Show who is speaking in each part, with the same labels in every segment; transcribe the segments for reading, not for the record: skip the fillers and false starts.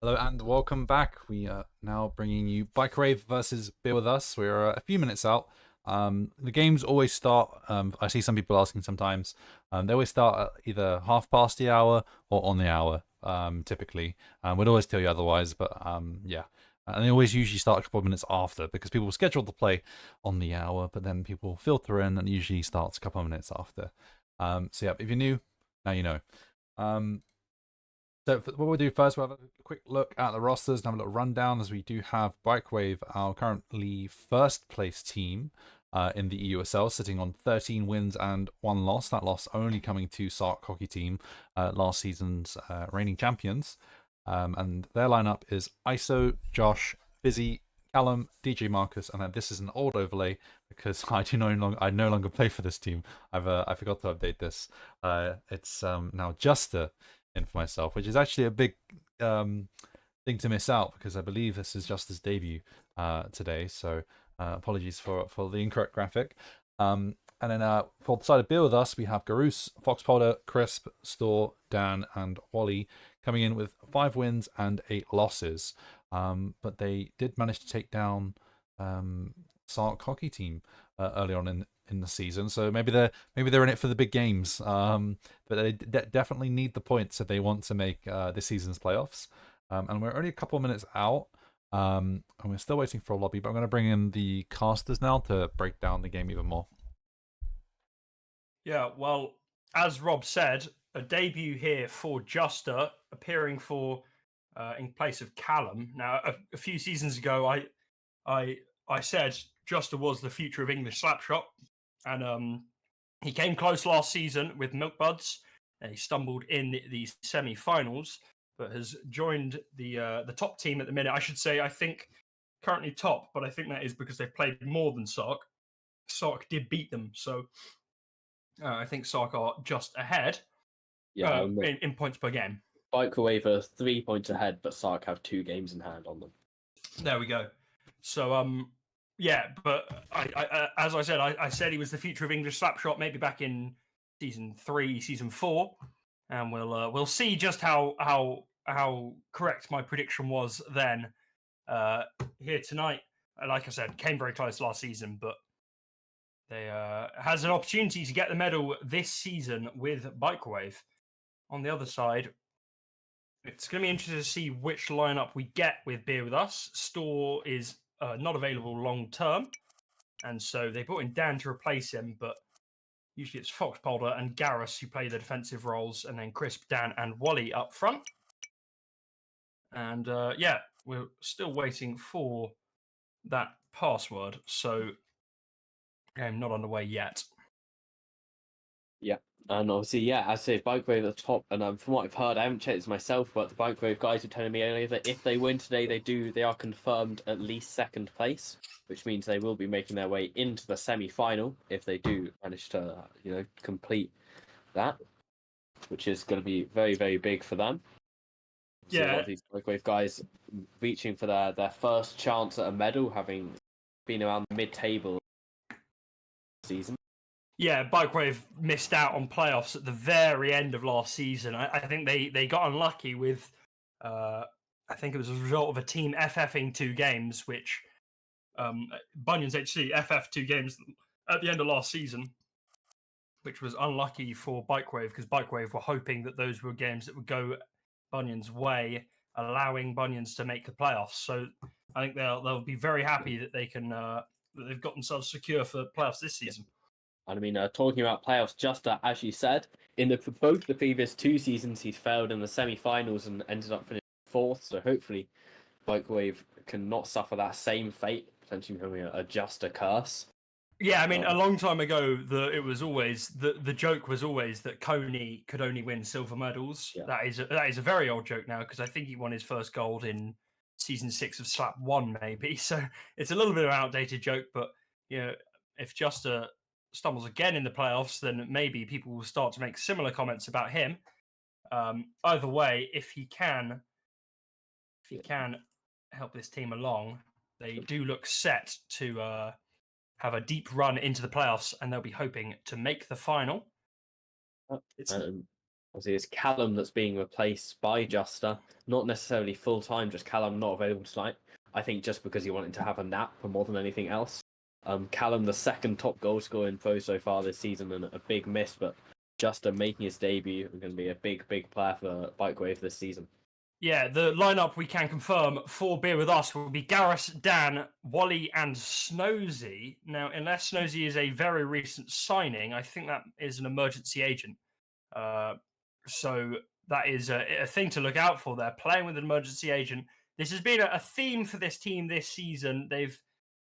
Speaker 1: Hello and welcome back. We are now bringing you BikroWave versus Beer with Us. We're a few minutes out. The games always start. I see some people asking sometimes. They always start at either half past the hour or on the hour. Typically, we'd always tell you otherwise, but yeah. And they always usually start a couple of minutes after because people schedule to play on the hour, but then people filter in and it usually starts a couple of minutes after. So yeah, if you're new, now you know. Um, so what we'll do first, we'll have a quick look at the rosters and have a little rundown as we do have BikeWave, our currently first place team in the EUSL, sitting on 13 wins and 1 loss. That loss only coming to Sark Hockey Team, last season's reigning champions. And their lineup is ISO, Josh, Fizzy, Callum, DJ Marcus, and then this is an old overlay because I no longer play for this team. I forgot to update this. It's now Juster in for myself, which is actually a big thing to miss out because I believe this is just his debut today. So apologies for the incorrect graphic. And then for the side of Beer with Us, we have Garus, Foxpolder, Crisp, Store, Dan, and Wally coming in with 5 wins and 8 losses. But they did manage to take down Sark Hockey Team early on in the season, so maybe they're in it for the big games. But they definitely need the points if they want to make this season's playoffs. And we're only a couple of minutes out, and we're still waiting for a lobby. But I'm going to bring in the casters now to break down the game even more.
Speaker 2: Yeah, well, as Rob said, a debut here for Juster, appearing for in place of Callum. Now, a few seasons ago, I said Juster was the future of English Slapshot, and he came close last season with Milk Buds, and he stumbled in the semi-finals, but has joined the top team at the minute. I should say, I think currently top, but I think that is because they've played more than Sark. Sark did beat them, so I think Sark are just ahead
Speaker 3: Yeah,
Speaker 2: in points per game.
Speaker 3: BikroWave are 3 points ahead, but Sark have 2 games in hand on them.
Speaker 2: There we go. So, yeah, but as I said, I said he was the future of English Slapshot maybe back in season 3, season 4, and we'll see just how correct my prediction was then here tonight. Like I said, came very close last season, but they has an opportunity to get the medal this season with BikroWave. On the other side, it's going to be interesting to see which lineup we get with Beer with Us. Store is not available long term, and so they brought in Dan to replace him, but usually it's Foxpolder and Garrus who play the defensive roles, and then Crisp, Dan, and Wally up front. And yeah, we're still waiting for that password, so game not underway yet.
Speaker 3: Yeah, and obviously, yeah, as I say, BikroWave at the top, and from what I've heard, I haven't checked this myself, but the BikroWave guys were telling me earlier that if they win today, they are confirmed at least 2nd place, which means they will be making their way into the semi-final if they do manage to, complete that, which is going to be very, very big for them. So a lot of these BikroWave guys reaching for their first chance at a medal, having been around the mid-table season.
Speaker 2: Yeah, BikeWave missed out on playoffs at the very end of last season. I think they got unlucky with, I think it was a result of a team FFing 2 games, which Bunyan's HC FF 2 games at the end of last season, which was unlucky for BikeWave because BikeWave were hoping that those were games that would go Bunyan's way, allowing Bunyan's to make the playoffs. So I think they'll be very happy that they can that they've got themselves secure for playoffs this season.
Speaker 3: And I mean, talking about playoffs, just as you said, in both the previous 2 seasons, he's failed in the semi-finals and ended up finishing 4th. So hopefully, BikroWave can not suffer that same fate, potentially becoming a Juster curse.
Speaker 2: Yeah, I mean, a long time ago, it was always the joke was always that Coney could only win silver medals.
Speaker 3: Yeah.
Speaker 2: That is a very old joke now because I think he won his first gold in season 6 of Slap 1, maybe. So it's a little bit of an outdated joke, but if Juster stumbles again in the playoffs, then maybe people will start to make similar comments about him. Either way, if he can help this team along, they do look set to have a deep run into the playoffs, and they'll be hoping to make the final.
Speaker 3: Obviously, it's Callum that's being replaced by Juster. Not necessarily full-time, just Callum not available tonight. I think just because he wanted to have a nap more than anything else. Callum, the second top goal scorer in Pro so far this season, and a big miss, but Juster making his debut and going to be a big player for BikroWave this season.
Speaker 2: Yeah, the lineup we can confirm for Beer With Us will be Garrus, Dan, Wally, and Snosy. Now, unless Snosy is a very recent signing, I think that is an emergency agent. So that is a thing to look out for. They're playing with an emergency agent. This has been a theme for this team this season. They've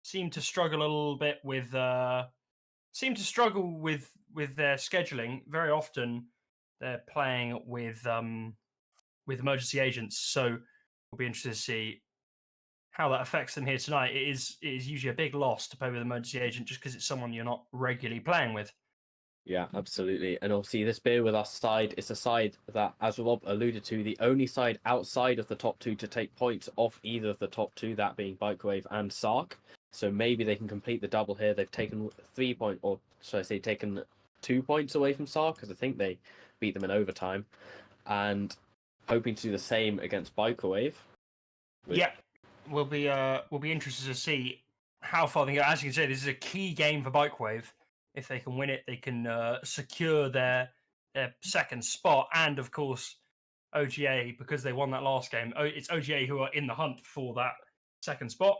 Speaker 2: seemed to struggle a little bit with their scheduling. Very often, they're playing with emergency agents. So we'll be interested to see how that affects them here tonight. It is usually a big loss to play with an emergency agent just because it's someone you're not regularly playing with.
Speaker 3: Yeah, absolutely. And obviously, this Beer With Us side is a side that, as Rob alluded to, the only side outside of the top two to take points off either of the top two, that being BikroWave and Sark. So maybe they can complete the double here. They've taken 3 points, or should I say, taken 2 points away from Sark, because I think they beat them in overtime. And hoping to do the same against BikroWave.
Speaker 2: Yeah, we'll be interested to see how far they go. As you can say, this is a key game for BikroWave. If they can win it, they can secure their second spot, and of course, OGA, because they won that last game. It's OGA who are in the hunt for that second spot.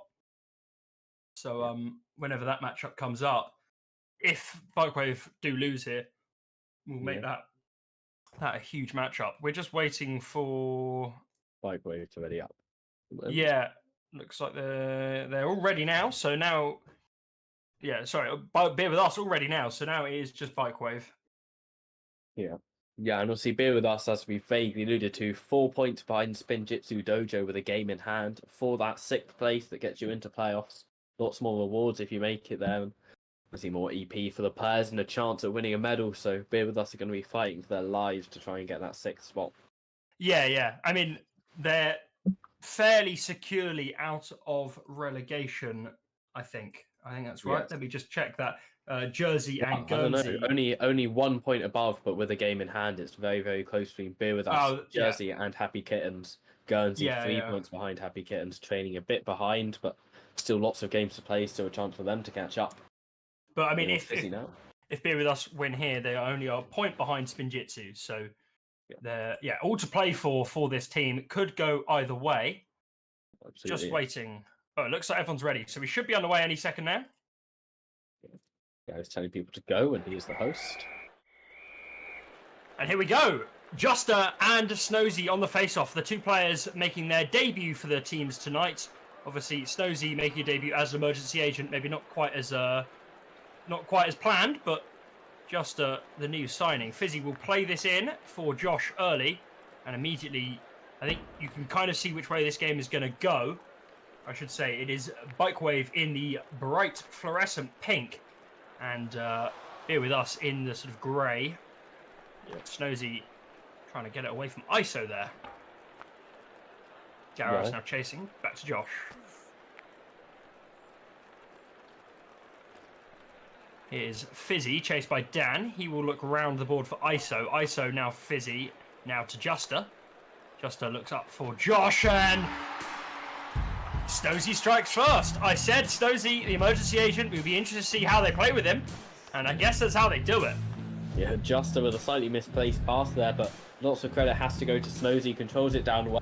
Speaker 2: So whenever that matchup comes up, if BikroWave do lose here, we'll make that a huge matchup. We're just waiting for
Speaker 3: BikroWave to ready up.
Speaker 2: Yeah, looks like they're all ready now. So now, yeah, sorry, Beer With Us all ready now. So now it is just BikroWave.
Speaker 3: Yeah, and obviously Beer With Us, as we vaguely alluded to, 4 points behind Spinjitzu Dojo with a game in hand for that 6th place that gets you into playoffs. Lots more rewards if you make it there. Obviously more EP for the players and a chance at winning a medal. So Beer With Us are going to be fighting for their lives to try and get that 6th spot.
Speaker 2: Yeah. I mean, they're fairly securely out of relegation, I think. I think that's right.
Speaker 3: Yes.
Speaker 2: Let me just check that. Jersey and
Speaker 3: I don't
Speaker 2: Guernsey.
Speaker 3: know. Only 1 point above, but with a game in hand, it's very, very close between Beer With Us, Jersey, and Happy Kittens. Guernsey 3 points behind Happy Kittens, training a bit behind, but still lots of games to play, still a chance for them to catch up.
Speaker 2: But I mean, if Beer With Us win here, they are only a point behind Spinjitzu. So they're all to play for this team. It could go either way.
Speaker 3: Absolutely.
Speaker 2: Just waiting. Oh, it looks like everyone's ready. So we should be on the way any second now.
Speaker 3: Yeah, I was telling people to go, and he is the host.
Speaker 2: And here we go. Juster and Snosy on the face-off. The two players making their debut for their teams tonight. Obviously, Snosy making a debut as an emergency agent. Maybe not quite as planned, but Juster, the new signing. Fizzy will play this in for Josh early, and immediately, I think you can kind of see which way this game is going to go. I should say it is BikroWave in the bright fluorescent pink, and Beer With Us in the sort of grey. Snosy trying to get it away from ISO there. Garrus now chasing. Back to Josh. Here's Fizzy, chased by Dan. He will look round the board for ISO. ISO now Fizzy. Now to Juster. Juster looks up for Josh, and Snosy strikes first. I said Snosy, the emergency agent. We'll be interested to see how they play with him. And I guess that's how they do it.
Speaker 3: Yeah, Juster with a slightly misplaced pass there, but lots of credit has to go to Snosy. Controls it down the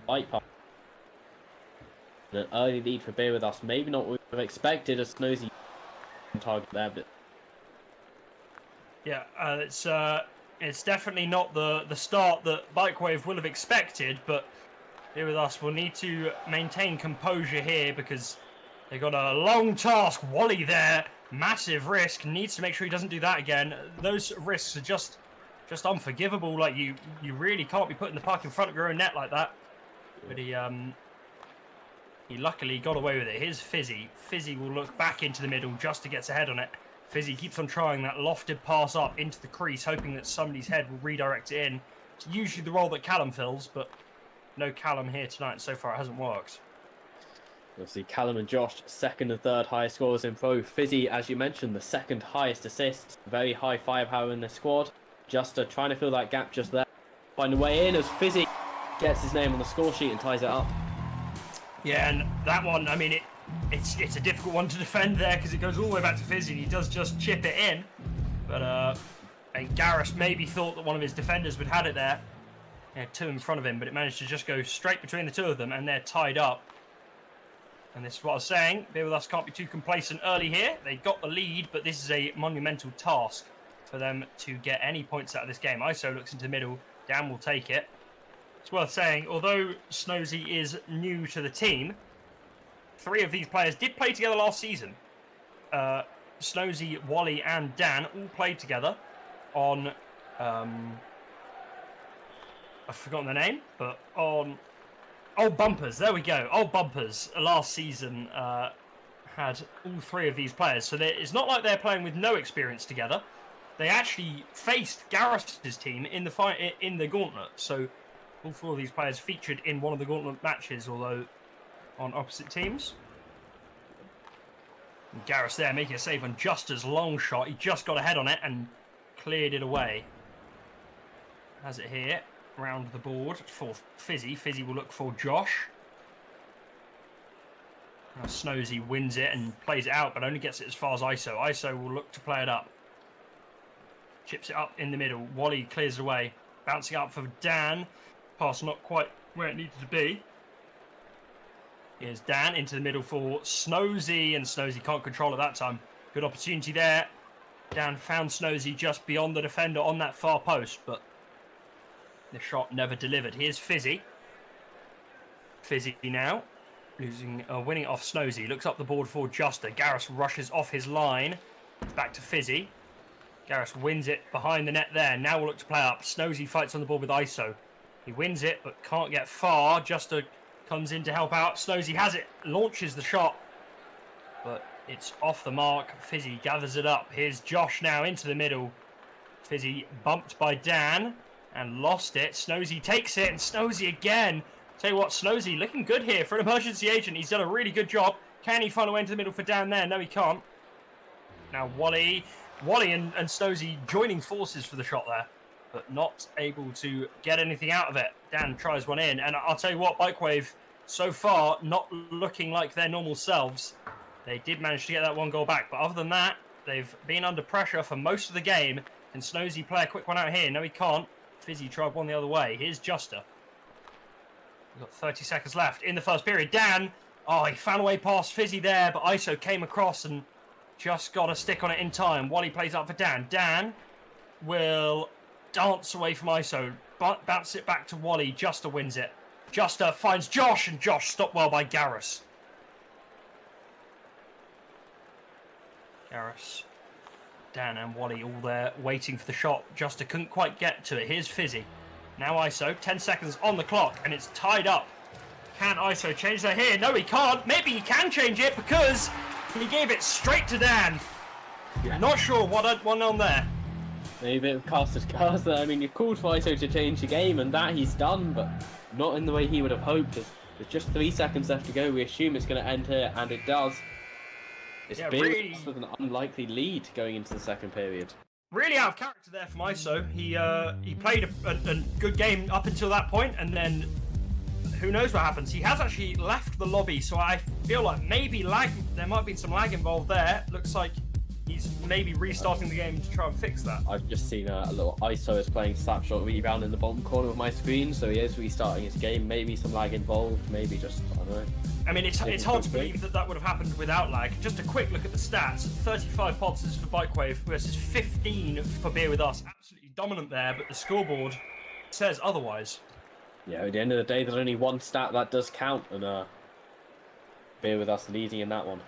Speaker 3: right pass. An early lead for Beer With Us. Maybe not what we would have expected a Snosy target there, but
Speaker 2: yeah, it's definitely not the start that BikroWave will have expected, but Beer With Us will need to maintain composure here because they got a long task. Wally there, massive risk, needs to make sure he doesn't do that again. Those risks are just unforgivable. Like you really can't be putting the puck in front of your own net like that. But he luckily got away with it. Here's Fizzy. Fizzy will look back into the middle just to get ahead on it. Fizzy keeps on trying that lofted pass up into the crease, hoping that somebody's head will redirect it in. It's usually the role that Callum fills, but no Callum here tonight. So far, it hasn't worked.
Speaker 3: Obviously, Callum and Josh, second and third highest scorers in pro. Fizzy, as you mentioned, the second highest assists. Very high firepower in the squad. Just trying to fill that gap just there. Find a way in as Fizzy gets his name on the score sheet and ties it up.
Speaker 2: Yeah, and that one, I mean, it's a difficult one to defend there because it goes all the way back to Fizzy and he does just chip it in. But and Garrus maybe thought that one of his defenders would have it there. Yeah, 2 in front of him, but it managed to just go straight between the 2 of them and they're tied up. And this is what I was saying. Bear with us can't be too complacent early here. They got the lead, but this is a monumental task for them to get any points out of this game. ISO looks into the middle. Dan will take it. It's worth saying, although Snosy is new to the team, 3 of these players did play together last season. Snosy, Wally, and Dan all played together on... I've forgotten the name, but on Old Bumpers. There we go. Old Bumpers last season had all 3 of these players. So it's not like they're playing with no experience together. They actually faced Garrus's team in the fight in the gauntlet. So all 4 of these players featured in one of the gauntlet matches, although on opposite teams. And Garrus there making a save on Justa's long shot. He just got ahead on it and cleared it away. Has it here. Round the board for Fizzy. Fizzy will look for Josh. Now Snosy wins it and plays it out, but only gets it as far as ISO. ISO will look to play it up. Chips it up in the middle. Wally clears it away. Bouncing up for Dan. Pass not quite where it needed to be. Here's Dan into the middle for Snosy, and Snosy can't control it that time. Good opportunity there. Dan found Snosy just beyond the defender on that far post, but the shot never delivered. Here's Fizzy. Fizzy now winning it off Snosy. Looks up the board for Justa. Garrus rushes off his line. Back to Fizzy. Garrus wins it behind the net there. Now we'll look to play up. Snosy fights on the board with ISO. He wins it, but can't get far. Justa comes in to help out. Snosy has it. Launches the shot. But it's off the mark. Fizzy gathers it up. Here's Josh now into the middle. Fizzy bumped by Dan. And lost it. Snosy takes it, and Snosy again. Tell you what, Snosy looking good here for an emergency agent. He's done a really good job. Can he find a way into the middle for Dan there? No, he can't. Now Wally and Snosy joining forces for the shot there, but not able to get anything out of it. Dan tries one in, and I'll tell you what, BikroWave so far not looking like their normal selves. They did manage to get that 1 goal back, but other than that, they've been under pressure for most of the game. Can Snosy play a quick one out here? No, he can't. Fizzy tried one the other way. Here's Justa. We've got 30 seconds left in the first period. Dan, he found a way past Fizzy there, but ISO came across and just got a stick on it in time. Wally plays up for Dan. Dan will dance away from ISO, bounce it back to Wally. Justa wins it. Justa finds Josh, and Josh stopped well by Garrus. Garrus, Dan and Wally all there waiting for the shot. Justa couldn't quite get to it. Here's Fizzy. Now ISO, 10 seconds on the clock, and it's tied up. Can ISO change that here? No, he can't. Maybe he can change it because he gave it straight to Dan. Yeah. Not sure what went on there.
Speaker 3: Maybe a bit of casted cards there. I mean, you called for ISO to change the game, and that he's done, but not in the way he would have hoped. There's just 3 seconds left to go. We assume it's going to end here, and it does. It's been really with an unlikely lead going into the second period.
Speaker 2: Really out of character there from ISO. He played a good game up until that point, and then who knows what happens. He has actually left the lobby, so I feel like maybe there might be some lag involved there. Looks like he's maybe restarting the game to try and fix that.
Speaker 3: I've just seen a little ISO is playing Slapshot Rebound in the bottom corner of my screen, so he is restarting his game. Maybe some lag involved, maybe just, I don't know.
Speaker 2: I mean, it's hard to believe that would have happened without lag. Just a quick look at the stats. 35 pods for BikroWave versus 15 for Beer With Us. Absolutely dominant there, but the scoreboard says otherwise.
Speaker 3: Yeah, at the end of the day, there's only one stat that does count, and Beer With Us leading in that one.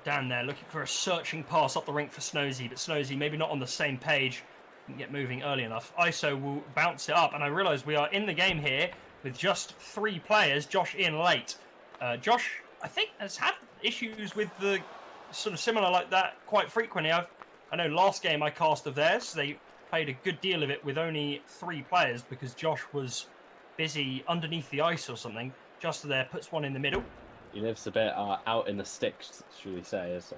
Speaker 2: Dan there looking for a searching pass up the rink for Snosy, but Snosy maybe not on the same page. Didn't get moving early enough. ISO will bounce it up, and I realise we are in the game here with just 3 players. Josh in late. Josh, I think, has had issues with the sort of similar like that quite frequently. I know last game I cast of theirs, they played a good deal of it with only 3 players because Josh was busy underneath the ice or something. Justa there puts one in the middle.
Speaker 3: He lives a bit out in the sticks, should we say, so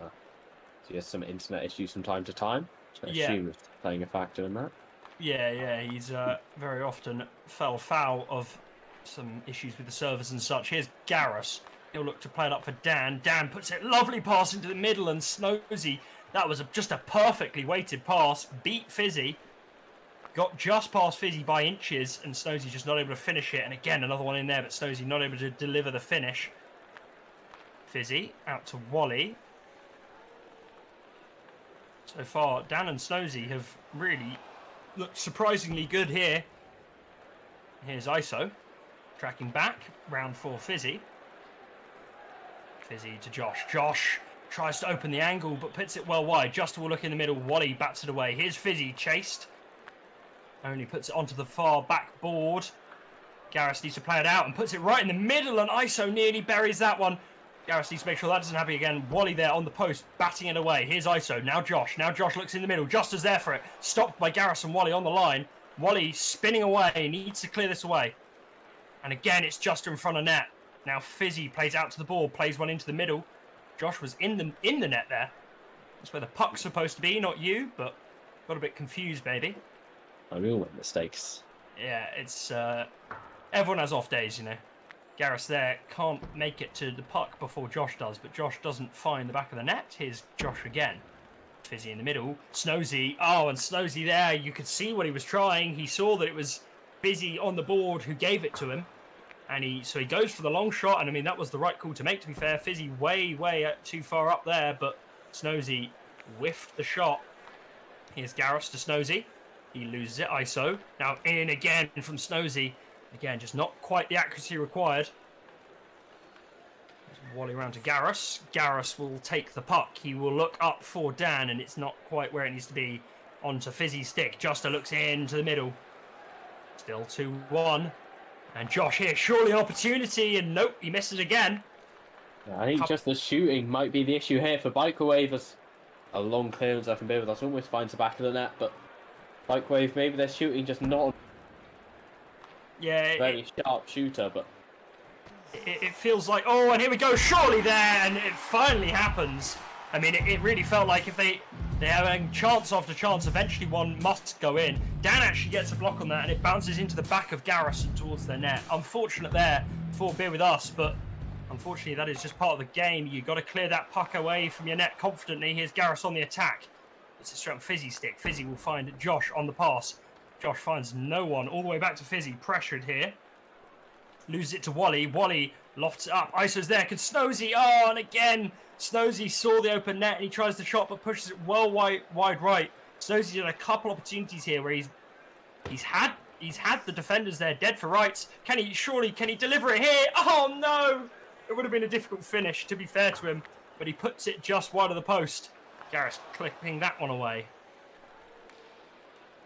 Speaker 3: he has some internet issues from time to time, which I assume is playing a factor in that.
Speaker 2: Yeah, he's very often fell foul of some issues with the servers and such. Here's Garrus. He'll look to play it up for Dan. Dan puts it lovely pass into the middle, and Snosy, that was just a perfectly weighted pass, beat Fizzy, got just past Fizzy by inches, and Snosy just not able to finish it. And again, another one in there, but Snosy not able to deliver the finish. Fizzy out to Wally. So far, Dan and Snosy have really looked surprisingly good here. Here's ISO, tracking back, round 4 Fizzy. Fizzy to Josh. Josh tries to open the angle, but puts it well wide. Just will look in the middle. Wally bats it away. Here's Fizzy, chased. Only puts it onto the far back board. Garrus needs to play it out and puts it right in the middle, and ISO nearly buries that one. Garrus needs to make sure that doesn't happen again. Wally there on the post, batting it away. Here's ISO. Now Josh. Now Josh looks in the middle. Just as there for it. Stopped by Garrus and Wally on the line. Wally spinning away. Needs to clear this away. And again, it's just in front of net. Now Fizzy plays out to the ball. Plays one into the middle. Josh was in the net there. That's where the puck's supposed to be, not you. But got a bit confused, maybe.
Speaker 3: We all make mistakes.
Speaker 2: Yeah, it's... everyone has off days, you know. Garrus there can't make it to the puck before Josh does, but Josh doesn't find the back of the net. Here's Josh again. Fizzy in the middle. Snosy. Oh, and Snosy there. You could see what he was trying. He saw that it was Fizzy on the board who gave it to him. And so he goes for the long shot. And I mean, that was the right call to make, to be fair. Fizzy way too far up there, but Snosy whiffed the shot. Here's Garrus to Snosy. He loses it. ISO. Now in again from Snosy. Again, just not quite the accuracy required. Wally around to Garrus. Garrus will take the puck. He will look up for Dan, and it's not quite where it needs to be. Onto Fizzy's stick. Juster looks into the middle. Still 2-1. And Josh here, surely an opportunity, and nope, he misses again.
Speaker 3: I think just the shooting might be the issue here for BikroWave, as a long clearance up from BER almost finds the back of the net, but BikroWave, maybe they're shooting just not
Speaker 2: a
Speaker 3: very sharp shooter, but
Speaker 2: it feels like, oh, and here we go, surely there, and it finally happens. I mean, it really felt like if they're having chance after chance, eventually one must go in. Dan actually gets a block on that, and it bounces into the back of Garrison towards their net. Unfortunate there for BER, but unfortunately that is just part of the game. You've got to clear that puck away from your net confidently. Here's Garrus on the attack. It's a straight on Fizzy stick. Fizzy will find Josh on the pass. Josh finds no one. All the way back to Fizzy, pressured here. Loses it to Wally. Wally lofts it up. ISO's there. Can Snosy? Oh, and again, Snosy saw the open net and he tries the shot, but pushes it well wide right. Snosy's had a couple opportunities here where he's had the defenders there dead for rights. Can he deliver it here? Oh no! It would have been a difficult finish, to be fair to him, but he puts it just wide of the post. Garrus clipping that one away.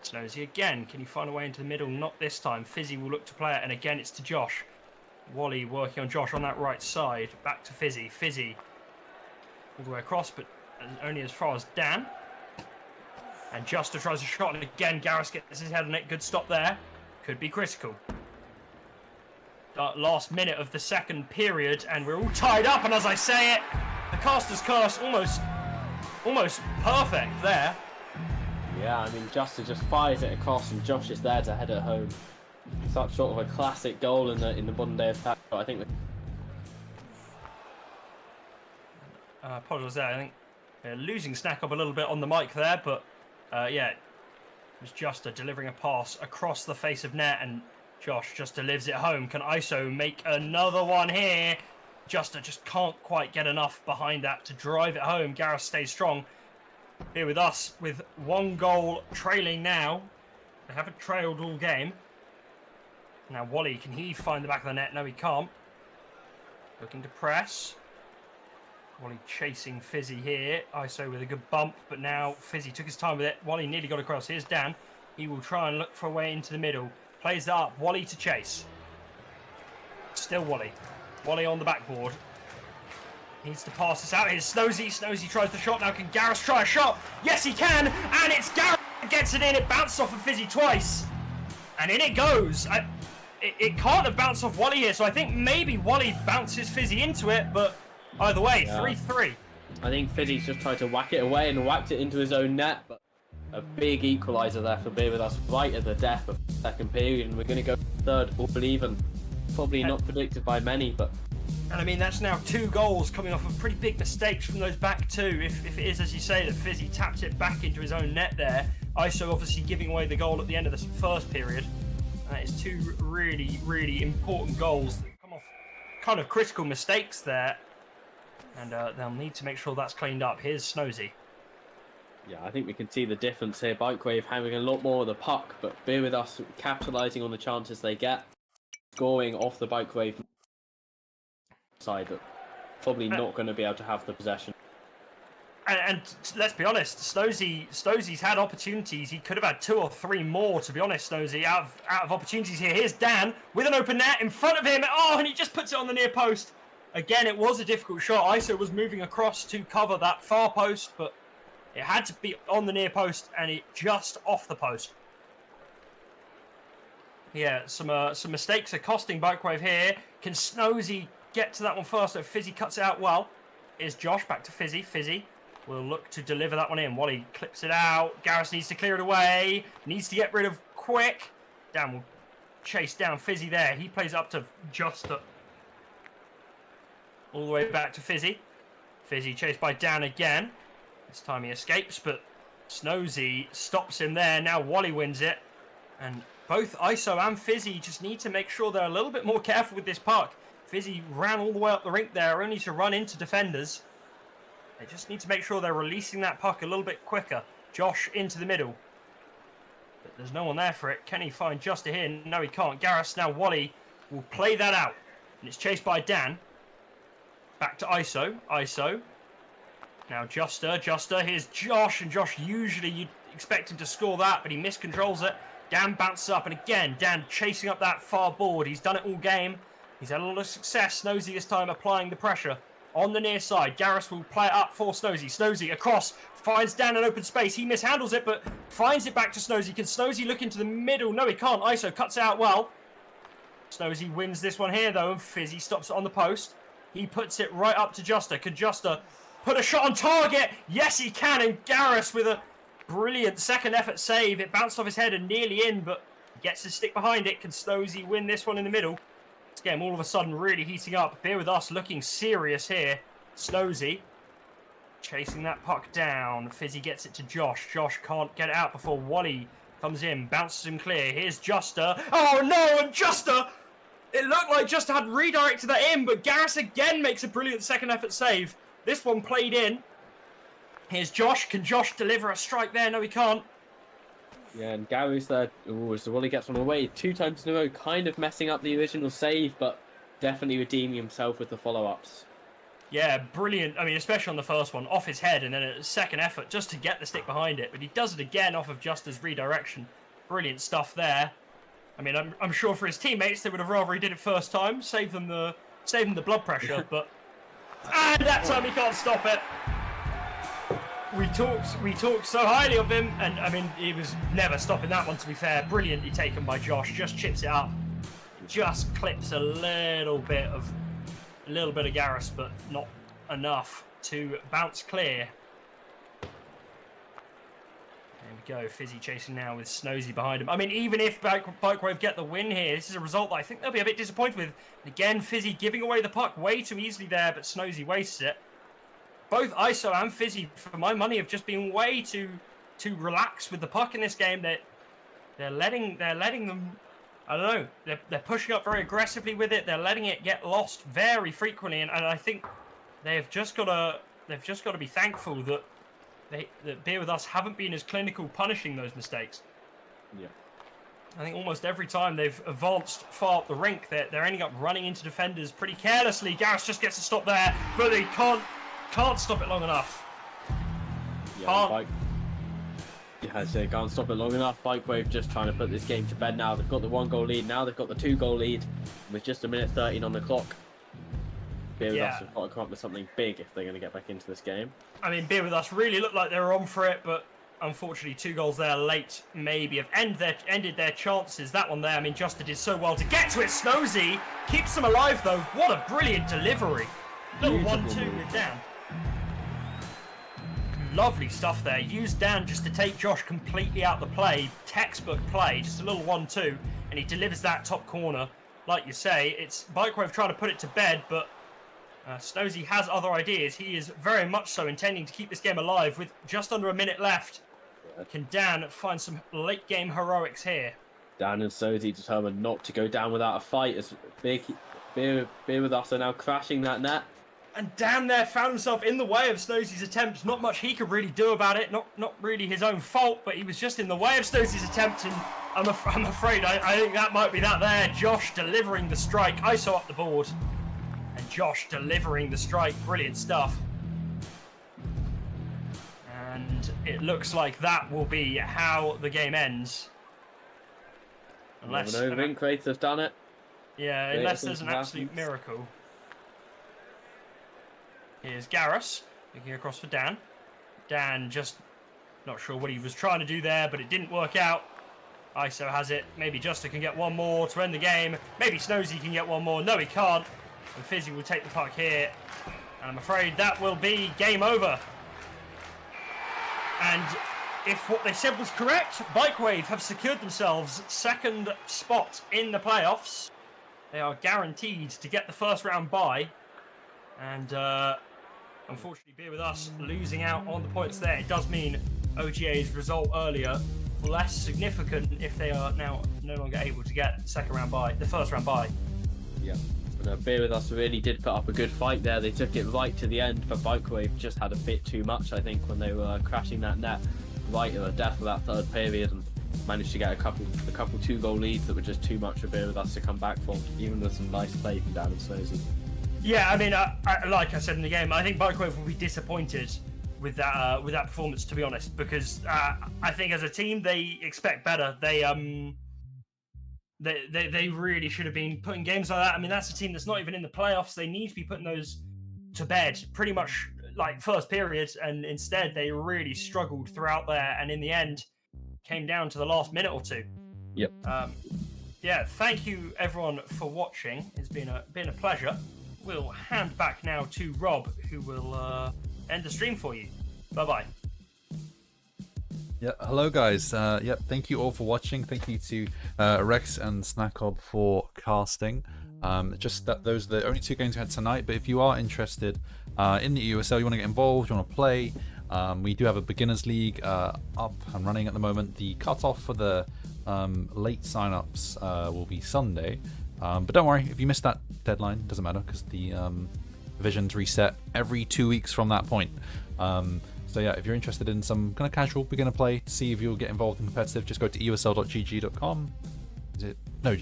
Speaker 2: Snosy again. Can he find a way into the middle? Not this time. Fizzy will look to play it, and again it's to Josh. Wally working on Josh on that right side. Back to Fizzy. Fizzy all the way across, but only as far as Dan. And Juster tries a shot, and again Garrus gets his head on it. Good stop there. Could be critical. Last minute of the second period, and we're all tied up, and as I say it, the caster's curse almost perfect there.
Speaker 3: yeah, I mean, Juster just fires it across, and Josh is there to head it home. Such sort of a classic goal in the modern day attack. But I think
Speaker 2: apologies there. I think losing Snack up a little bit on the mic there, but yeah, it was Juster delivering a pass across the face of net, and Josh just delivers it home. Can ISO make another one here? Juster just can't quite get enough behind that to drive it home. Garrus stays strong. Here with us with 1 goal trailing now. They haven't trailed all game. Now Wally, can he find the back of the net? No, he can't. Looking to press. Wally chasing Fizzy here. ISO with a good bump, but now Fizzy took his time with it. Wally nearly got across. Here's Dan. He will try and look for a way into the middle. Plays that up. Wally to chase. Still Wally. Wally on the backboard. Needs to pass this out. Here's Snosy. Snosy tries the shot. Now can Garrus try a shot? Yes, he can. And it's Garrus that gets it in. It bounced off of Fizzy twice. And in it goes. It can't have bounced off Wally here. So I think maybe Wally bounces Fizzy into it. But either way, 3-3.
Speaker 3: I think Fizzy's just tried to whack it away and whacked it into his own net. But a big equaliser there for Beer With Us right at the death of the second period, and we're going to go third or even. Probably not predicted by many, but...
Speaker 2: And I mean, that's now 2 goals coming off of pretty big mistakes from those back two. If it is, as you say, that Fizzy tapped it back into his own net there, ISO obviously giving away the goal at the end of the first period. That is 2 really, really important goals that come off kind of critical mistakes there. And they'll need to make sure that's cleaned up. Here's Snosy.
Speaker 3: Yeah, I think we can see the difference here. BikroWave having a lot more of the puck, but Beer With Us capitalising on the chances they get. Scoring off the BikroWave side, but probably not going to be able to have the possession.
Speaker 2: And let's be honest, Snosy's had opportunities. He could have had 2 or 3 more, to be honest, Snosy, out of opportunities here. Here's Dan with an open net in front of him. Oh, and he just puts it on the near post. Again, it was a difficult shot. ISO was moving across to cover that far post, but it had to be on the near post, and it just off the post. Yeah, some mistakes are costing BikroWave here. Can Snosy get to that one first? So Fizzy cuts it out well. Here's Josh back to Fizzy. Fizzy will look to deliver that one in. Wally clips it out. Garrus needs to clear it away. Needs to get rid of quick. Dan will chase down Fizzy there. He plays up to Juster. All the way back to Fizzy. Fizzy chased by Dan again. This time he escapes, but Snosy stops him there. Now Wally wins it. And both ISO and Fizzy just need to make sure they're a little bit more careful with this puck. Fizzy ran all the way up the rink there, only to run into defenders. They just need to make sure they're releasing that puck a little bit quicker. Josh into the middle. But there's no one there for it. Can he find Juster here? No, he can't. Garrus, now Wally will play that out. And it's chased by Dan. Back to ISO. ISO. Now Juster. Here's Josh. And Josh, usually you'd expect him to score that, but he miscontrols it. Dan bounces up, and again, Dan chasing up that far board. He's done it all game. He's had a lot of success. Snosy this time applying the pressure on the near side. Garrus will play it up for Snosy. Snosy across, finds Dan in open space. He mishandles it, but finds it back to Snosy. Can Snosy look into the middle? No, he can't. ISO cuts it out well. Snosy wins this one here, though, and Fizzy stops it on the post. He puts it right up to Juster. Could Juster put a shot on target? Yes, he can, and Garrus with a brilliant second effort save. It bounced off his head and nearly in, but gets his stick behind it. Can Snosy win this one in the middle? This game all of a sudden really heating up. Beer With Us looking serious here. Snosy chasing that puck down. Fizzy gets it to Josh. Josh can't get it out before Wally comes in, bounces him clear. Here's Juster. Oh no, and Juster! It looked like Juster had redirected that in, but Garrus again makes a brilliant second effort save. This one played in. Here's Josh. Can Josh deliver a strike there? No, he can't.
Speaker 3: Yeah, and Garrus there. Ooh, so Wally gets one away 2 times in a row, kind of messing up the original save, but definitely redeeming himself with the follow-ups.
Speaker 2: Yeah, brilliant. I mean, especially on the first one, off his head, and then a second effort just to get the stick behind it. But he does it again off of Juster's redirection. Brilliant stuff there. I mean, I'm sure for his teammates, they would have rather he did it first time, save them the blood pressure. But and that time he can't stop it. We talked so highly of him, and I mean, he was never stopping that one, to be fair. Brilliantly taken by Josh. Just chips it up. Just clips a little bit of Garrus, but not enough to bounce clear. There we go. Fizzy chasing now with Snosy behind him. I mean, even if BikroWave get the win here, this is a result that I think they'll be a bit disappointed with. Again, Fizzy giving away the puck way too easily there, but Snosy wastes it. Both ISO and Fizzy, for my money, have just been way too relaxed with the puck in this game. They're letting them. I don't know. They're pushing up very aggressively with it. They're letting it get lost very frequently, and I think they've just got to be thankful that Beer With Us haven't been as clinical punishing those mistakes.
Speaker 3: Yeah.
Speaker 2: I think almost every time they've advanced far up the rink, they're ending up running into defenders pretty carelessly. Garrus just gets to stop there, but they can't stop it long enough.
Speaker 3: Yeah, they can't stop it long enough. BikroWave just trying to put this game to bed now. They've got the 1-goal lead. Now they've got the 2-goal lead with just 1:13 on the clock. Beer With Us have got to come up with something big if they're going to get back into this game.
Speaker 2: I mean, Beer With Us really looked like they were on for it, but unfortunately 2 goals there late maybe have ended their chances. That one there, I mean, Juster did so well to get to it. Snosy keeps them alive though. What a brilliant delivery. Little 1-2 with Dan. Lovely stuff there. Used Dan just to take Josh completely out the play. Textbook play, just a little 1-2, and he delivers that top corner. Like you say, it's BikroWave trying to put it to bed, but Snozy has other ideas. He is very much so intending to keep this game alive with just under a minute left. Can Dan find some late game heroics here?
Speaker 3: Dan and Snozy determined not to go down without a fight as Beer with us are now crashing that net.
Speaker 2: And Dan there found himself in the way of Snozy's attempt. Not much he could really do about it. Not really his own fault, but he was just in the way of Snozy's attempt. And I'm afraid I think that might be that there. Josh delivering the strike. ISO up the board. And Josh delivering the strike. Brilliant stuff. And it looks like that will be how the game ends.
Speaker 3: Unless Creative have done it.
Speaker 2: Yeah, unless there's an absolute miracle. Here's Garrus looking across for Dan. Dan just not sure what he was trying to do there, but it didn't work out. ISO has it. Maybe Justa can get one more to end the game. Maybe Snozy can get one more. No, he can't. And Fizzy will take the puck here. And I'm afraid that will be game over. And if what they said was correct, BikroWave have secured themselves second spot in the playoffs. They are guaranteed to get the first round bye. And unfortunately, Beer with us losing out on the points there. It does mean OGA's result earlier less significant if they are now no longer able to get the first round bye.
Speaker 3: Yeah. And Beer with us really did put up a good fight there. They took it right to the end, but BikroWave just had a bit too much, I think, when they were crashing that net right at the death of that third period, and managed to get a couple 2-goal leads that were just too much for Beer with us to come back from, even with some nice play from Dan and Snozy.
Speaker 2: Yeah, I mean, like I said in the game, I think BikroWave will be disappointed with that performance, to be honest, because I think as a team they expect better. They really should have been putting games like that. I mean, that's a team that's not even in the playoffs. They need to be putting those to bed pretty much like first period, and instead they really struggled throughout there, and in the end came down to the last minute or two.
Speaker 3: Yep.
Speaker 2: Yeah, thank you everyone for watching. It's been a pleasure. We'll hand back now to Rob, who will end the stream for you. Bye-bye.
Speaker 1: Yeah, hello guys. Thank you all for watching. Thank you to Rex and Snackob for casting. Just that those are the only two games we had tonight, but if you are interested in the EUSL, you want to get involved, you want to play, we do have a beginners league up and running at the moment. The cutoff for the late sign-ups will be Sunday. But don't worry, if you missed that deadline, it doesn't matter, because the divisions reset every 2 weeks from that point. So yeah, if you're interested in some kind of casual beginner play to see if you'll get involved in competitive, just go to eusl.gg.com. Is it? No,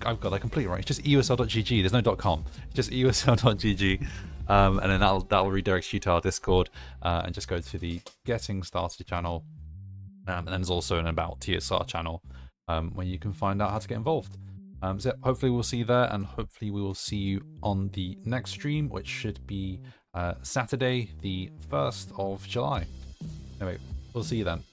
Speaker 1: I've got that completely right. It's just eusl.gg. There's no .com. It's just eusl.gg. And then that'll redirect you to our Discord, and just go to the Getting Started channel. And then there's also an About TSR channel where you can find out how to get involved. So yeah, hopefully we'll see you there, and hopefully we will see you on the next stream, which should be Saturday, the 1st of July. Anyway, we'll see you then.